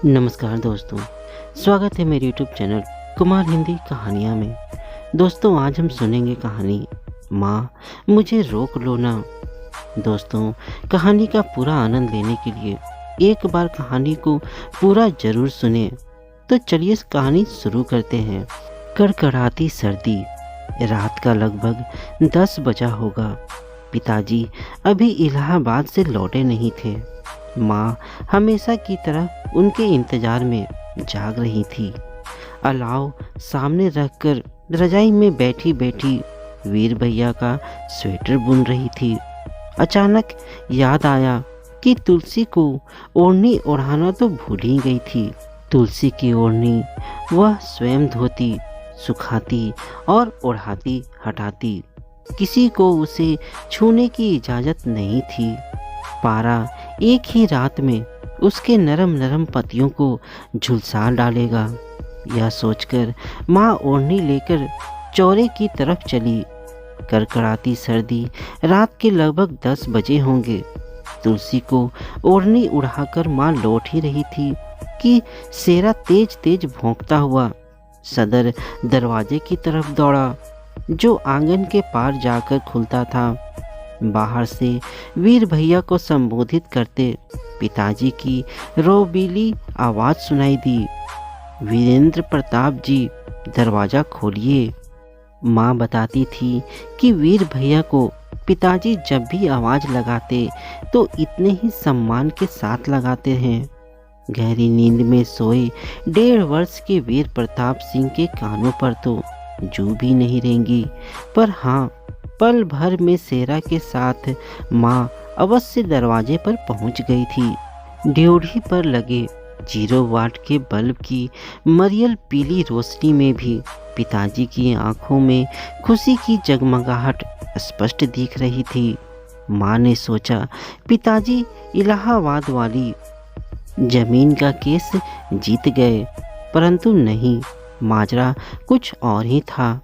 नमस्कार दोस्तों, स्वागत है मेरे यूट्यूब चैनल कुमार हिंदी कहानियाँ में। दोस्तों, आज हम सुनेंगे कहानी माँ मुझे रोक लो ना। दोस्तों, कहानी का पूरा आनंद लेने के लिए एक बार कहानी को पूरा जरूर सुने। तो चलिए इस कहानी शुरू करते हैं। कड़कड़ाती सर्दी, रात का लगभग 10 बजा होगा। पिताजी अभी इलाहाबाद से लौटे नहीं थे। माँ हमेशा की तरह उनके इंतजार में जाग रही थी। अलाव सामने रखकर रजाई में बैठी बैठी वीर भैया का स्वेटर बुन रही थी। अचानक याद आया कि तुलसी को ओढ़नी ओढ़ाना तो भूल ही गई थी। तुलसी की ओढ़नी वह स्वयं धोती, सुखाती और ओढ़ाती हटाती। किसी को उसे छूने की इजाज़त नहीं थी। पारा एक ही रात में उसके नरम नरम पत्तियों को झुलसा डालेगा। यह सोचकर माँ ओढ़नी लेकर चौरे की तरफ चली। कड़कड़ाती सर्दी, रात के लगभग 10 बजे होंगे। तुलसी को ओढ़नी उड़ाकर माँ लौट ही रही थी कि शेरा तेज तेज भौंकता हुआ सदर दरवाजे की तरफ दौड़ा, जो आंगन के पार जाकर खुलता था। बाहर से वीर भैया को संबोधित करते पिताजी की रोबीली आवाज़ सुनाई दी। वीरेंद्र प्रताप जी, दरवाज़ा खोलिए। माँ बताती थी कि वीर भैया को पिताजी जब भी आवाज़ लगाते तो इतने ही सम्मान के साथ लगाते हैं। गहरी नींद में सोए 1.5 वर्ष के वीर प्रताप सिंह के कानों पर तो जू भी नहीं रेंगी। पर हाँ, पल भर में शेरा के साथ माँ अवश्य दरवाजे पर पहुंच गई थी। ड्योढ़ी पर लगे 0 वाट के बल्ब की मरियल पीली रोशनी में भी पिताजी की आंखों में खुशी की जगमगाहट स्पष्ट दिख रही थी। माँ ने सोचा पिताजी इलाहाबाद वाली जमीन का केस जीत गए, परंतु नहीं, माजरा कुछ और ही था।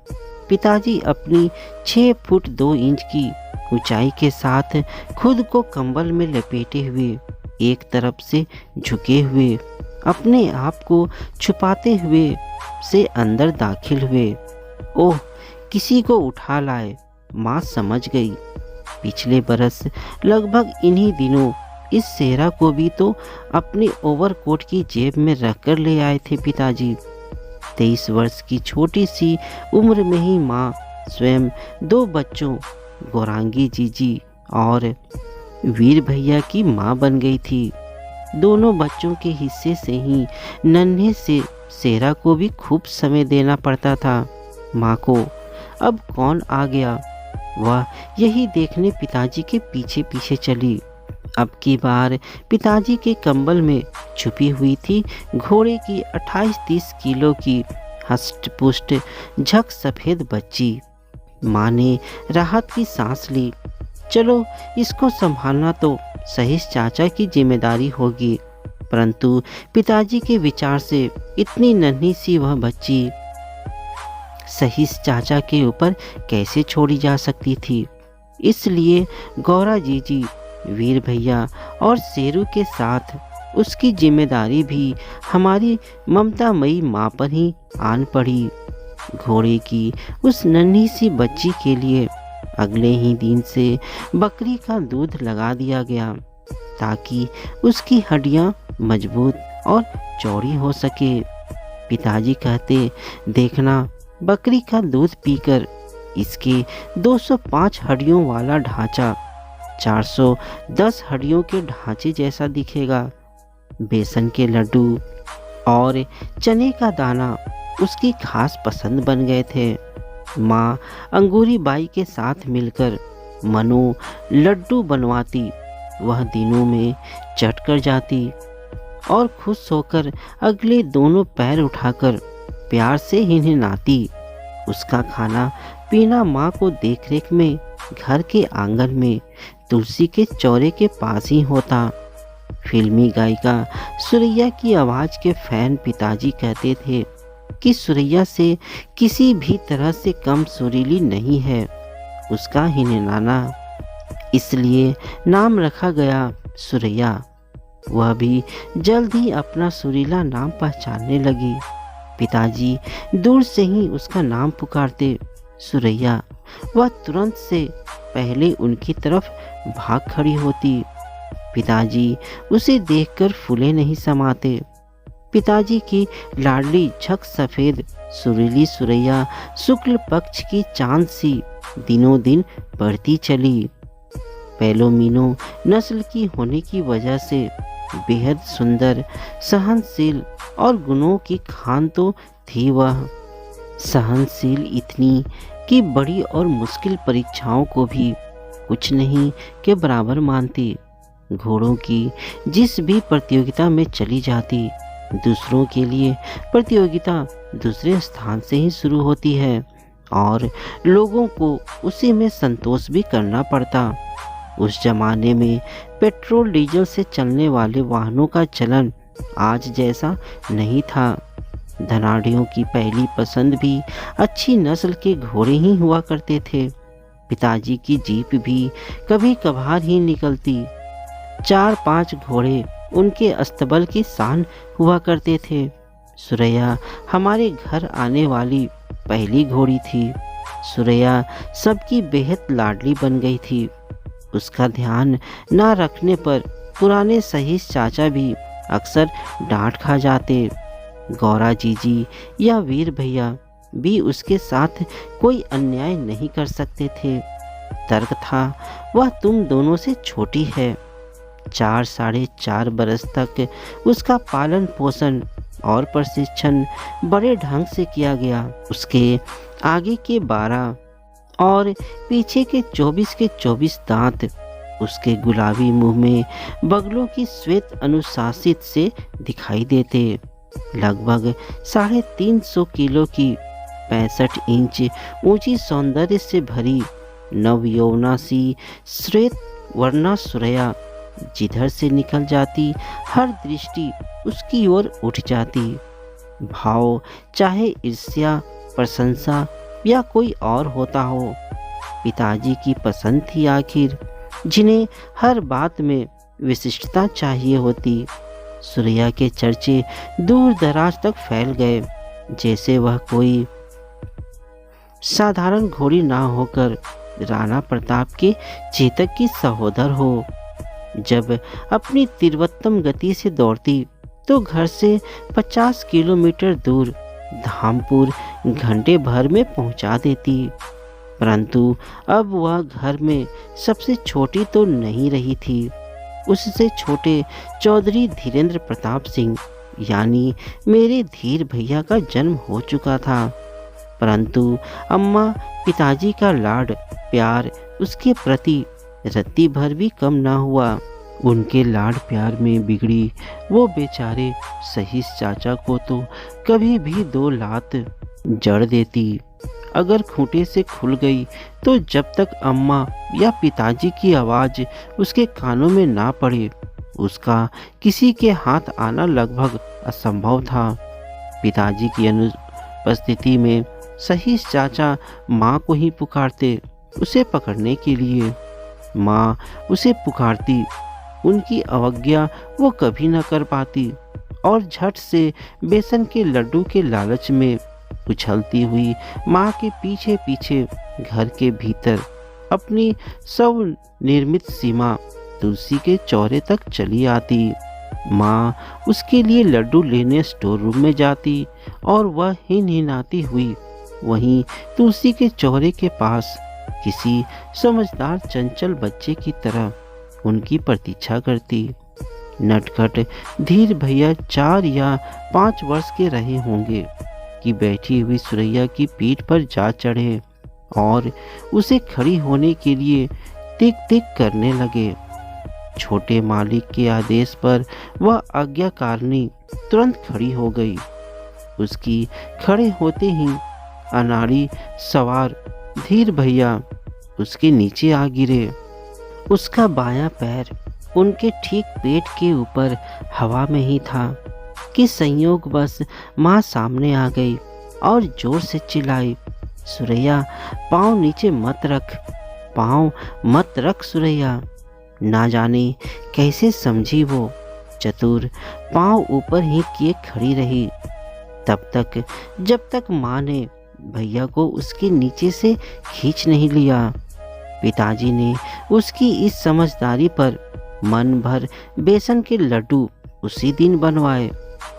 पिताजी अपनी 6 फुट 2 इंच की ऊंचाई के साथ खुद को कंबल में लपेटे हुए एक तरफ से झुके हुए अपने आप को छुपाते हुए से अंदर दाखिल हुए। ओह, किसी को उठा लाए। माँ समझ गई। पिछले बरस लगभग इन्हीं दिनों इस सेहरा को भी तो अपने ओवरकोट की जेब में रखकर ले आए थे पिताजी। 23 वर्ष की छोटी सी उम्र में ही माँ स्वयं 2 बच्चों, गौरांगी जीजी और वीर भैया की माँ बन गई थी। दोनों बच्चों के हिस्से से ही नन्हे से सेहरा को भी खूब समय देना पड़ता था। माँ को अब कौन आ गया, वह यही देखने पिताजी के पीछे पीछे चली। अब की बार पिताजी के कंबल में छुपी हुई थी घोड़े की 28-30 किलो की हष्ट-पुष्ट झक सफ़ेद बच्ची। माँ ने राहत की सांस ली। चलो, इसको संभालना तो सहीश चाचा की जिम्मेदारी होगी। परंतु पिताजी के विचार से इतनी नन्ही सी वह बच्ची सहीश चाचा के ऊपर कैसे छोड़ी जा सकती थी। इसलिए गौरा जीजी, वीर भैया और शेरू के साथ उसकी जिम्मेदारी भी हमारी ममतामयी माँ पर ही आन पड़ी। घोड़े की उस नन्ही सी बच्ची के लिए अगले ही दिन से बकरी का दूध लगा दिया गया, ताकि उसकी हड्डियाँ मजबूत और चौड़ी हो सके। पिताजी कहते, देखना, बकरी का दूध पीकर इसके 205 हड्डियों वाला ढांचा 410 हड्डियों के ढांचे जैसा दिखेगा। बेसन के लड्डू और चने का दाना उसकी खास पसंद बन गए थे। माँ अंगूरी बाई के साथ मिलकर मनो लड्डू बनवाती। वह दिनों में चट कर जाती और खुश होकर अगले दोनों पैर उठाकर प्यार से हिनहिनाती। उसका खाना पीना माँ को देखरेख में घर के आंगन में तुलसी के चौरे के पास ही होता। फिल्मी गायिका सुरैया की आवाज़ के फैन पिताजी कहते थे कि सुरैया से किसी भी तरह से कम सुरीली नहीं है उसका हिनहिनाना। इसलिए नाम रखा गया सुरैया। वह भी जल्द ही अपना सुरीला नाम पहचानने लगी। पिताजी दूर से ही उसका नाम पुकारते सुरैया, वह तुरंत से पहले उनकी तरफ भाग खड़ी होती। पिताजी उसे देखकर फूले नहीं समाते। पिताजी की लाडली झक सफेद सुरीली सुरैया शुक्ल पक्ष की चांद सी दिनों दिन बढ़ती चली। पेलोमिनो नस्ल की होने की वजह से बेहद सुंदर, सहनशील और गुणों की खान तो थी वह। सहनशील इतनी कि बड़ी और मुश्किल परीक्षाओं को भी कुछ नहीं के बराबर मानती। घोड़ों की जिस भी प्रतियोगिता में चली जाती, दूसरों के लिए प्रतियोगिता दूसरे स्थान से ही शुरू होती है और लोगों को उसी में संतोष भी करना पड़ता। उस जमाने में पेट्रोल डीजल से चलने वाले वाहनों का चलन आज जैसा नहीं था। धनाढ़ियों की पहली पसंद भी अच्छी नस्ल के घोड़े ही हुआ करते थे। पिताजी की जीप भी कभी कभार ही निकलती। 4-5 घोड़े उनके अस्तबल की शान हुआ करते थे। सुरैया हमारे घर आने वाली पहली घोड़ी थी। सुरैया सबकी बेहद लाडली बन गई थी। उसका ध्यान ना रखने पर पुराने सहीस चाचा भी अक्सर डांट खा जाते। गौरा जीजी या वीर भैया भी उसके साथ कोई अन्याय नहीं कर सकते थे। तर्क था, वह तुम दोनों से छोटी है। 4-4.5 बरस तक उसका पालन पोषण और प्रशिक्षण बड़े ढंग से किया गया। उसके आगे के 12 और पीछे के 24 के 24 दांत उसके गुलाबी मुंह में बगलों की श्वेत अनुशासित से दिखाई देते। लगभग 350 किलो की 65 इंच ऊंची सौंदर्य से भरी नवयौवना सी श्वेत वर्णा सुरैया जिधर से निकल जाती, हर दृष्टि उसकी ओर उठ जाती। भाव चाहे ईर्ष्या, प्रशंसा या कोई और होता हो, पिताजी की पसंद थी आखिर, जिन्हें हर बात में विशिष्टता चाहिए होती। सुरैया के चर्चे दूर दराज तक फैल गए, जैसे वह कोई साधारण घोड़ी ना होकर राणा प्रताप के चेतक की सहोदर हो। जब अपनी तीव्रतम गति से दौड़ती तो घर से 50 किलोमीटर दूर धामपुर घंटे भर में पहुंचा देती। परंतु अब वह घर में सबसे छोटी तो नहीं रही थी। उससे छोटे चौधरी धीरेन्द्र प्रताप सिंह यानी मेरे धीर भैया का जन्म हो चुका था। परंतु अम्मा पिताजी का लाड प्यार उसके प्रति रत्ती भर भी कम ना हुआ। उनके लाड प्यार में बिगड़ी वो बेचारे सहीस चाचा को तो कभी भी 2 लात जड़ देती। अगर खूंटे से खुल गई तो जब तक अम्मा या पिताजी की आवाज़ उसके कानों में ना पड़े, उसका किसी के हाथ आना लगभग असंभव था। पिताजी की अनुपस्थिति में सहीस चाचा माँ को ही पुकारते उसे पकड़ने के लिए। माँ उसे पुकारती, उनकी अवज्ञा वो कभी न कर पाती और झट से बेसन के लड्डू के लालच में उछलती हुई माँ के पीछे पीछे घर के भीतर अपनी सब निर्मित सीमा तुलसी के चौरे तक चली आती। माँ उसके लिए लड्डू लेने स्टोर रूम में जाती और वह हिनहिनाती हुई वहीं तुलसी के चौरे के पास किसी समझदार चंचल बच्चे की तरह उनकी प्रतीक्षा करती। नटखट धीर भैया 4 या 5 वर्ष के रहे होंगे कि बैठी हुई सुरैया की पीठ पर जा चढ़े और उसे खड़ी होने के लिए तिक तिक करने लगे। छोटे मालिक के आदेश पर वह आज्ञाकारिणी तुरंत खड़ी हो गई। उसकी खड़े होते ही अनाड़ी सवार धीर भैया उसके नीचे आ गिरे। उसका बायां पैर उनके ठीक पेट के ऊपर हवा में ही था कि संयोगवश माँ सामने आ गई और जोर से चिल्लाई, सुरैया पाँव नीचे मत रख, पाँव मत रख सुरैया। ना जाने कैसे समझी वो चतुर पांव ऊपर ही किए खड़ी रही तब तक जब तक माँ ने भैया को उसके नीचे से खींच नहीं लिया। पिताजी ने उसकी इस समझदारी पर मन भर बेसन के लड्डू उसी दिन बनवाए।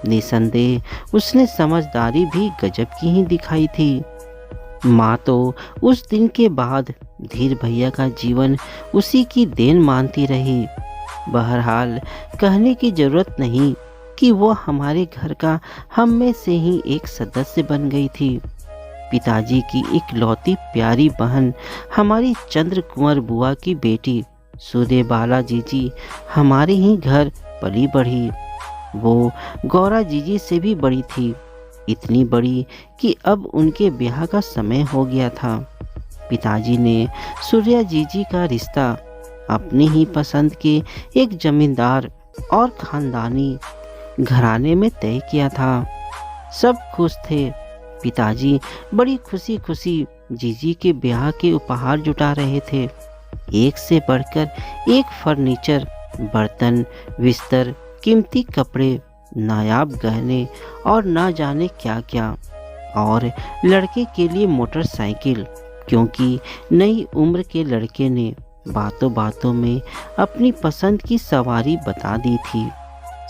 निसंदेह उसने समझदारी भी गजब की ही दिखाई थी। माँ तो उस दिन के बाद धीर भैया का जीवन उसी की देन मानती रही। बहरहाल कहने की जरूरत नहीं कि वो हमारे घर का हम में से ही एक सदस्य बन गई थी। पिताजी की इकलौती प्यारी बहन हमारी चंद्र कुंवर बुआ की बेटी सूर्यबाला जीजी हमारे ही घर पली बढ़ी। वो गौरा जीजी से भी बड़ी थी, इतनी बड़ी कि अब उनके ब्याह का समय हो गया था। पिताजी ने सूर्या जीजी का रिश्ता अपनी ही पसंद के एक जमींदार और खानदानी घराने में तय किया था। सब खुश थे। पिताजी बड़ी खुशी खुशी जीजी के ब्याह के उपहार जुटा रहे थे। एक से बढ़कर एक फर्नीचर, बर्तन, बिस्तर, कीमती कपड़े, नायाब गहने और ना जाने क्या क्या। और लड़के के लिए मोटरसाइकिल, क्योंकि नई उम्र के लड़के ने बातों बातों में अपनी पसंद की सवारी बता दी थी।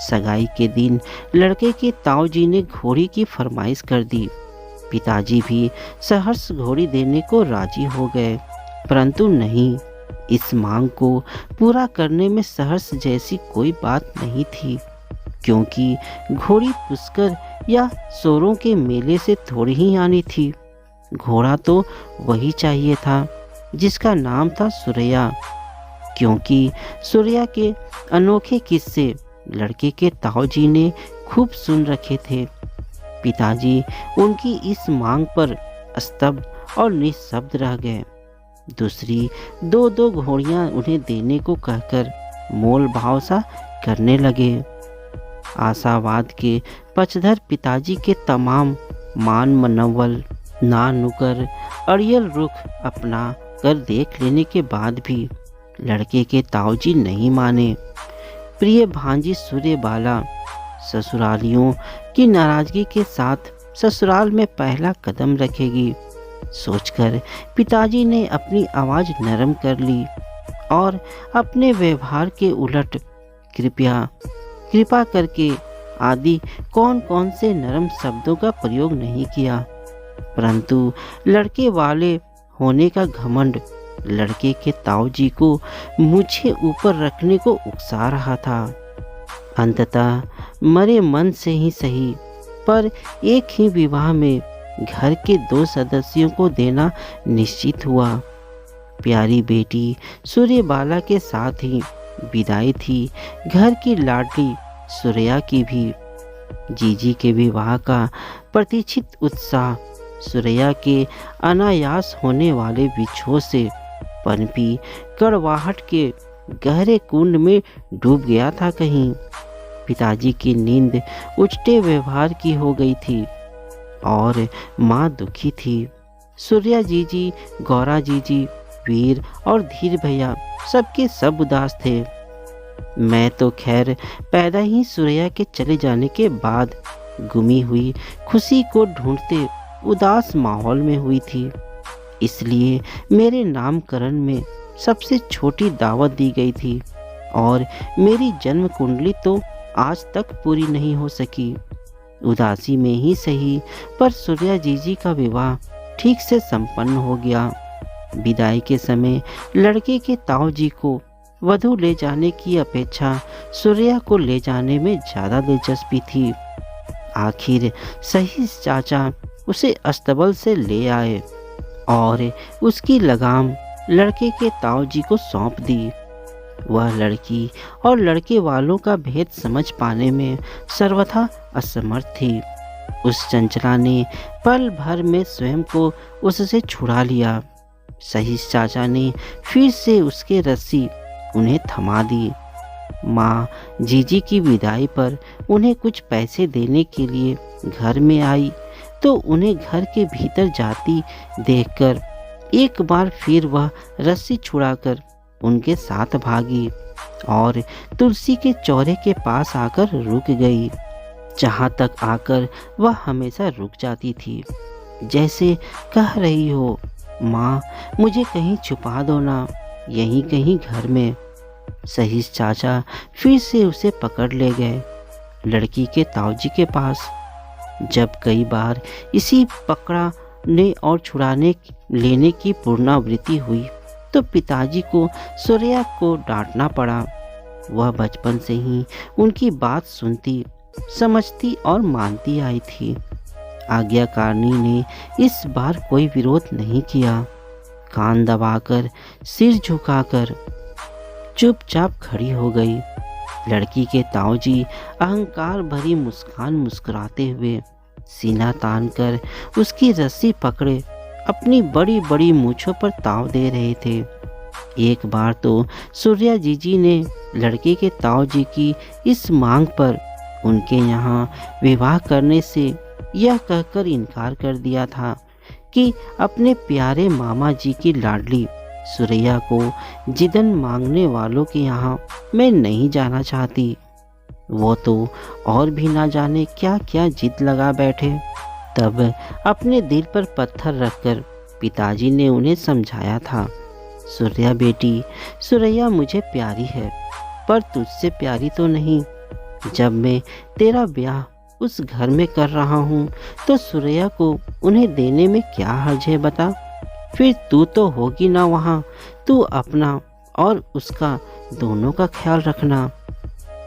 सगाई के दिन लड़के के ताऊजी ने घोड़ी की फरमाइश कर दी। पिताजी भी सहर्ष घोड़ी देने को राजी हो गए, परंतु नहीं, इस मांग को पूरा करने में सहर्ष जैसी कोई बात नहीं थी, क्योंकि घोड़ी पुष्कर या सोरों के मेले से थोड़ी ही आनी थी। घोड़ा तो वही चाहिए था जिसका नाम था सुरैया, क्योंकि सुरैया के अनोखे किस्से लड़के के ताऊजी ने खूब सुन रखे थे। पिताजी उनकी इस मांग पर स्तब्ध और निःशब्द रह गए। दूसरी दो दो घोड़ियां उन्हें देने को कहकर मोल भाव सा करने लगे। आशावाद के पचधर पिताजी के तमाम मान मनव्वल, ना नुकर, अड़ियल रुख अपना कर देख लेने के बाद भी लड़के के ताऊजी नहीं माने। प्रिय भांजी सूर्यबाला ससुरालियों की नाराजगी के साथ ससुराल में पहला कदम रखेगी सोचकर पिताजी ने अपनी आवाज़ नरम कर ली और अपने व्यवहार के उलट कृपा करके आदि कौन कौन से नरम शब्दों का प्रयोग नहीं किया, परंतु लड़के वाले होने का घमंड लड़के के ताऊजी को मुझे ऊपर रखने को उकसा रहा था। अंततः मरे मन से ही सही, पर एक ही विवाह में घर के 2 सदस्यों को देना निश्चित हुआ। प्यारी बेटी सूर्यबाला के साथ ही विदाई थी घर की लाडली सुरैया की भी। जीजी के विवाह का प्रतीक्षित उत्साह सुरैया के अनायास होने वाले विछोह से पनपी कड़वाहट के गहरे कुंड में डूब गया था कहीं। पिताजी की नींद उचटे व्यवहार की हो गई थी और माँ दुखी थी। सूर्या जीजी, गौरा जीजी, वीर और धीर भैया सबके सब उदास थे। मैं तो खैर पैदा ही सूर्या के चले जाने के बाद गुमी हुई खुशी को ढूंढते उदास माहौल में हुई थी, इसलिए मेरे नामकरण में सबसे छोटी दावत दी गई थी और मेरी जन्म कुंडली तो आज तक पूरी नहीं हो सकी। उदासी में ही सही, पर सूर्या जीजी का विवाह ठीक से संपन्न हो गया। विदाई के समय लड़के के ताऊजी को वधू ले जाने की अपेक्षा सूर्या को ले जाने में ज़्यादा दिलचस्पी थी। आखिर सही चाचा उसे अस्तबल से ले आए और उसकी लगाम लड़के के ताऊजी को सौंप दी। वह लड़की और लड़के वालों का भेद समझ पाने में सर्वथा असमर्थ थी। उस चंचला ने पल भर में स्वयं को उससे छुड़ा लिया। सही चाचा ने फिर से उसके रस्सी उन्हें थमा दी। माँ जीजी की विदाई पर उन्हें कुछ पैसे देने के लिए घर में आई तो उन्हें घर के भीतर जाती देखकर एक बार फिर वह रस्सी छुड़ाकर उनके साथ भागी और तुलसी के चौरे के पास आकर रुक गई, जहाँ तक आकर वह हमेशा रुक जाती थी, जैसे कह रही हो, माँ मुझे कहीं छुपा दो ना, यहीं कहीं घर में। सहीस चाचा फिर से उसे पकड़ ले गए लड़की के ताऊजी के पास। जब कई बार इसी पकड़ने और छुड़ाने लेने की पुनरावृत्ति हुई तो पिताजी को सूर्या को डांटना पड़ा। वह बचपन से ही उनकी बात सुनती, समझती और मानती आई थी। आज्ञाकारिणी ने इस बार कोई विरोध नहीं किया। कान दबाकर, सिर झुकाकर चुपचाप खड़ी हो गई। लड़की के ताऊजी अहंकार भरी मुस्कान मुस्कुराते हुए सीना तान कर उसकी रस्सी पकड़े अपनी बड़ी बड़ी मूंछों पर ताव दे रहे थे। एक बार तो सूर्या जीजी ने लड़के के ताऊजी की इस मांग पर उनके यहाँ विवाह करने से यह कहकर इनकार कर दिया था कि अपने प्यारे मामा जी की लाडली सुरैया को जिदन मांगने वालों के यहाँ मैं नहीं जाना चाहती। वो तो और भी ना जाने क्या क्या जिद लगा बैठे। तब अपने दिल पर पत्थर रखकर पिताजी ने उन्हें समझाया था, सूर्या बेटी, सुरैया मुझे प्यारी है पर तुझसे प्यारी तो नहीं। जब मैं तेरा ब्याह उस घर में कर रहा हूँ तो सुरैया को उन्हें देने में क्या हर्ज है बता। फिर तू तो होगी ना वहाँ, तू अपना और उसका दोनों का ख्याल रखना।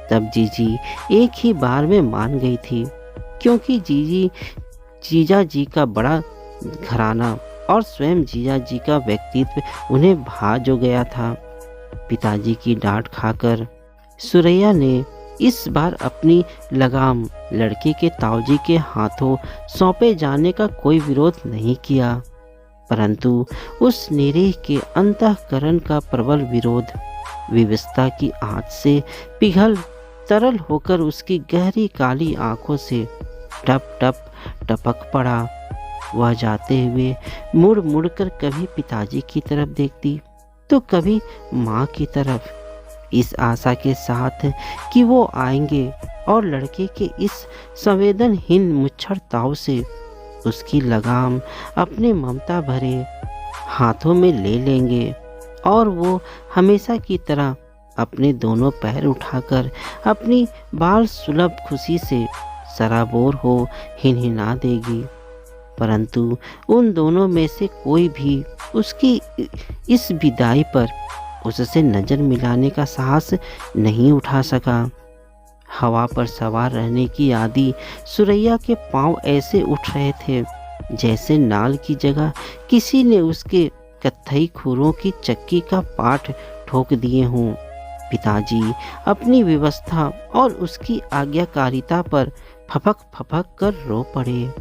तब जीजी एक ही बार में मान गई थी, क्योंकि जीजा जी का बड़ा घराना और स्वयं जीजा जी का व्यक्तित्व उन्हें भा जो गया था। पिताजी की डांट खाकर सुरैया ने इस बार अपनी लगाम लड़के के ताऊजी के हाथों सौंपे जाने का कोई विरोध नहीं किया, परंतु उस निरीह के अंतःकरण का प्रबल विरोध विवशता की आंच से पिघल तरल होकर उसकी गहरी काली आंखों से टप टप टपक पड़ा। वह जाते हुए मुड़ मुड़ कर कभी पिताजी की तरफ देखती तो कभी माँ की तरफ, इस आशा के साथ कि वो आएंगे और लड़के के इस संवेदनहीन मुच्छर ताव से उसकी लगाम अपने ममता भरे हाथों में ले लेंगे और वो हमेशा की तरह अपने दोनों पैर उठाकर अपनी बाल सुलभ खुशी से सराबोर हो हिनहिना देगी। परंतु उन दोनों में से कोई भी उसकी इस विदाई पर उससे नज़र मिलाने का साहस नहीं उठा सका। हवा पर सवार रहने की आदि सुरैया के पांव ऐसे उठ रहे थे जैसे नाल की जगह किसी ने उसके कत्थई खुरों की चक्की का पाठ ठोक दिए हों। पिताजी अपनी व्यवस्था और उसकी आज्ञाकारिता पर फपक फपक कर रो पड़े।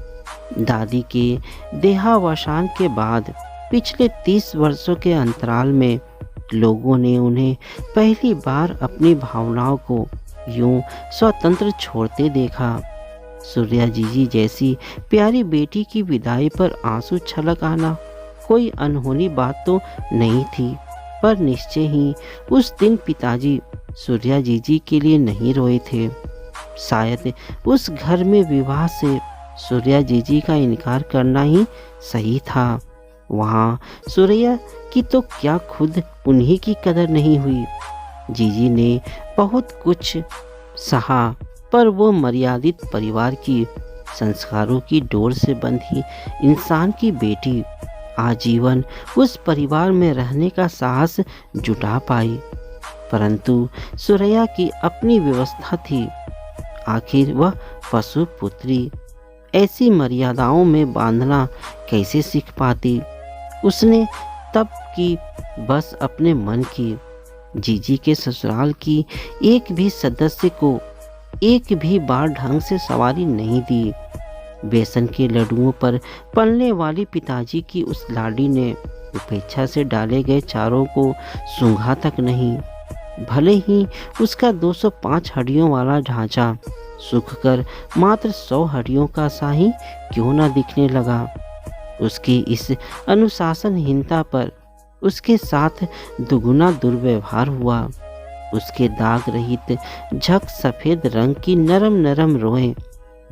दादी के देहावसान के बाद पिछले 30 वर्षों के अंतराल में लोगों ने उन्हें पहली बार अपनी भावनाओं को यूं स्वतंत्र छोड़ते देखा। सूर्या जीजी जैसी प्यारी बेटी की विदाई पर आंसू छलक आना कोई अनहोनी बात तो नहीं थी, पर निश्चय ही उस दिन पिताजी सूर्या जीजी के लिए नहीं रोए थे। शायद उस घर में विवाह से सूर्या जीजी का इनकार करना ही सही था। वहाँ सूर्या की तो क्या खुद उन्हीं की कदर नहीं हुई। जीजी ने बहुत कुछ सहा, पर वो मर्यादित परिवार की संस्कारों की डोर से बंधी इंसान की बेटी आजीवन उस परिवार में रहने का साहस जुटा पाई। परंतु सुरैया की अपनी व्यवस्था थी। आखिर वह पशु पुत्री ऐसी मर्यादाओं में बांधना कैसे सीख पाती। उसने तब की बस अपने मन की। जीजी के ससुराल की एक भी सदस्य को एक भी बार ढंग से सवारी नहीं दी। बेसन के लड्डुओं पर पलने वाली पिताजी की उस लाडी ने उपेक्षा से डाले गए चारों को सूंघा तक नहीं। भले ही उसका 205 हड्डियों वाला ढांचा सूखकर मात्र 100 हड्डियों का सा ही क्यों न दिखने लगा। उसकी इस अनुशासनहीनता पर उसके साथ दुगुना दुर्व्यवहार हुआ। उसके दाग रहित झक सफ़ेद रंग की नरम नरम रोएं,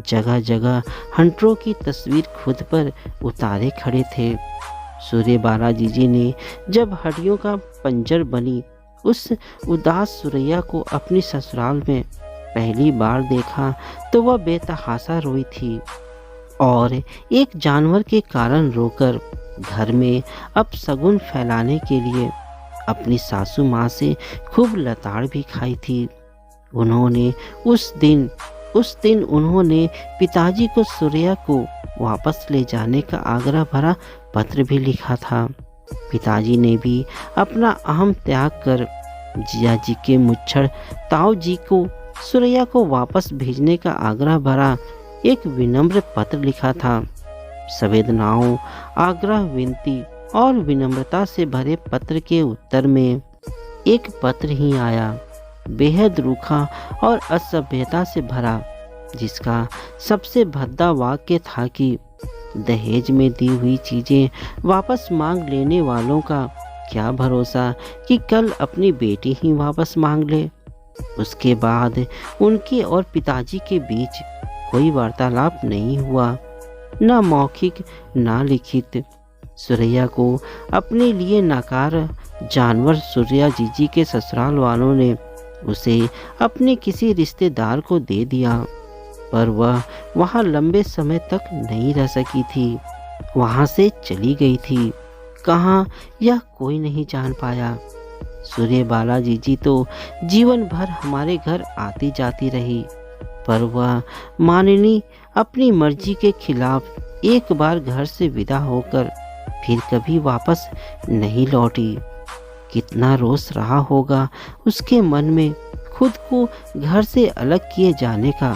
जगह जगह हंटरों की तस्वीर खुद पर उतारे खड़े थे। सूर्यबाला जीजी ने जब हड्डियों का पंजर बनी उस उदास सुरैया को अपनी ससुराल में पहली बार देखा तो वह बेतहाशा रोई थी और एक जानवर के कारण रोकर घर में अपशगुन फैलाने के लिए अपनी सासू माँ से खूब लताड़ भी खाई थी। उन्होंने उस दिन उन्होंने पिताजी को सुरैया को वापस ले जाने का आग्रह भरा पत्र भी लिखा था। पिताजी ने भी अपना अहम त्याग कर जिया जी के मुच्छड़ ताऊ जी को सुरैया को वापस भेजने का आग्रह भरा एक विनम्र पत्र लिखा था। संवेदनाओं, आग्रह, विनती और विनम्रता से भरे पत्र के उत्तर में एक पत्र ही आया, बेहद रूखा और असभ्यता से भरा, जिसका सबसे भद्दा वाक्य था कि दहेज में दी हुई चीजें वापस मांग लेने वालों का क्या भरोसा कि कल अपनी बेटी ही वापस मांग ले। उसके बाद उनके और पिताजी के बीच कोई वार्तालाप नहीं हुआ, न मौखिक न लिखित। सुरैया को अपने लिए नकार जानवर सुरैया जीजी के ससुराल वालों ने उसे अपने किसी रिश्तेदार को दे दिया, पर वह वहाँ लंबे समय तक नहीं रह सकी थी। वहाँ से चली गई थी, कहाँ यह कोई नहीं जान पाया। सूर्यबाला जीजी तो जीवन भर हमारे घर आती जाती रही, पर वह माननी अपनी मर्जी के खिलाफ एक बार घर से विदा होकर फिर कभी वापस नहीं लौटी। कितना रोष रहा होगा उसके मन में खुद को घर से अलग किए जाने का,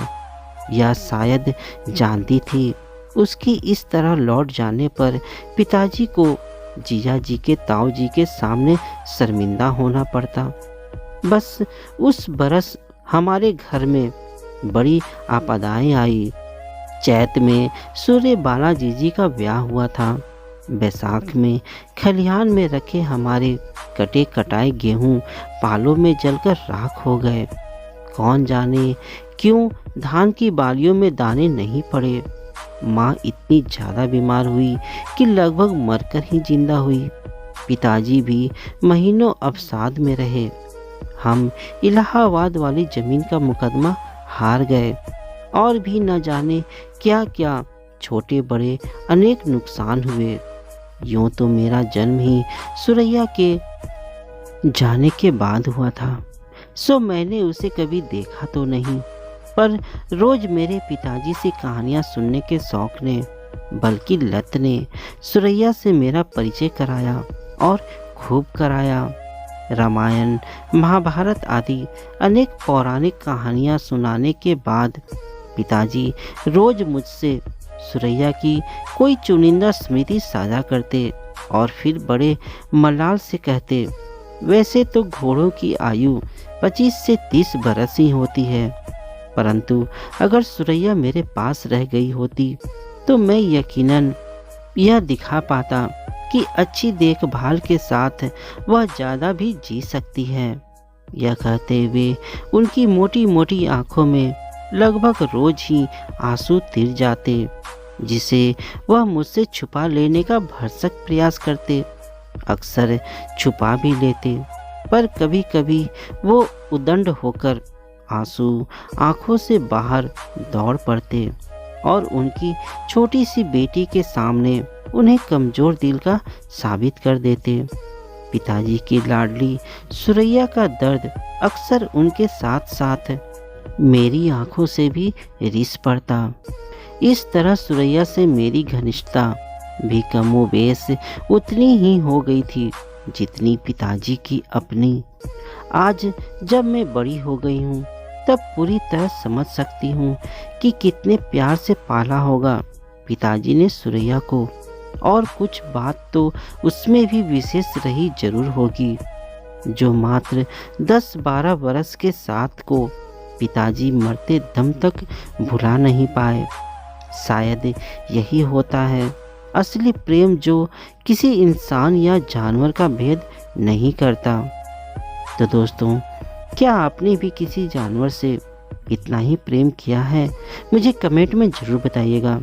या शायद जानती थी उसकी इस तरह लौट जाने पर पिताजी को जिया जी के ताऊ जी के सामने शर्मिंदा होना पड़ता। बस उस बरस हमारे घर में बड़ी आपदाएं आई। चैत में सूर्यबाला जीजी का ब्याह हुआ था। बैसाख में खलिहान में रखे हमारे कटे कटाए गेहूं पालों में जलकर राख हो गए। कौन जाने क्यों धान की बालियों में दाने नहीं पड़े। माँ इतनी ज़्यादा बीमार हुई कि लगभग मरकर ही जिंदा हुई। पिताजी भी महीनों अवसाद में रहे। हम इलाहाबाद वाली ज़मीन का मुकदमा हार गए और भी न जाने क्या क्या छोटे बड़े अनेक नुकसान हुए। यूँ तो मेरा जन्म ही सुरैया के जाने के बाद हुआ था, सो मैंने उसे कभी देखा तो नहीं, पर रोज मेरे पिताजी से कहानियाँ सुनने के शौक ने, बल्कि लत ने सुरैया से मेरा परिचय कराया और खूब कराया। रामायण, महाभारत आदि अनेक पौराणिक कहानियाँ सुनाने के बाद पिताजी रोज मुझसे सुरैया की कोई चुनिंदा स्मृति साझा करते और फिर बड़े मलाल से कहते, वैसे तो घोड़ों की आयु 25 से 30 बरस ही होती है, परंतु अगर सुरैया मेरे पास रह गई होती तो मैं यकीनन यह दिखा पाता कि अच्छी देखभाल के साथ वह ज़्यादा भी जी सकती है। यह कहते हुए उनकी मोटी मोटी आंखों में लगभग रोज ही आंसू तिर जाते, जिसे वह मुझसे छुपा लेने का भरसक प्रयास करते। अक्सर छुपा भी लेते, पर कभी कभी वो उदंड होकर आंसू आंखों से बाहर दौड़ पड़ते और उनकी छोटी सी बेटी के सामने उन्हें कमज़ोर दिल का साबित कर देते। पिताजी की लाडली सुरैया का दर्द अक्सर उनके साथ साथ मेरी आंखों से भी रिस पड़ता। इस तरह सुरैया से मेरी घनिष्ठता भी कमोबेश उतनी ही हो गई थी जितनी पिताजी की अपनी। आज जब मैं बड़ी हो गई हूँ तब पूरी तरह समझ सकती हूँ कि कितने प्यार से पाला होगा पिताजी ने सुरैया को, और कुछ बात तो उसमें भी विशेष रही जरूर होगी जो मात्र 10-12 बरस के साथ को पिताजी मरते दम तक भुला नहीं पाए। शायद यही होता है असली प्रेम जो किसी इंसान या जानवर का भेद नहीं करता। तो दोस्तों, क्या आपने भी किसी जानवर से इतना ही प्रेम किया है? मुझे कमेंट में ज़रूर बताइएगा।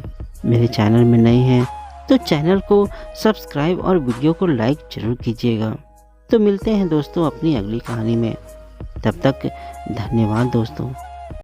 मेरे चैनल में नए हैं तो चैनल को सब्सक्राइब और वीडियो को लाइक ज़रूर कीजिएगा। तो मिलते हैं दोस्तों अपनी अगली कहानी में। तब तक धन्यवाद दोस्तों।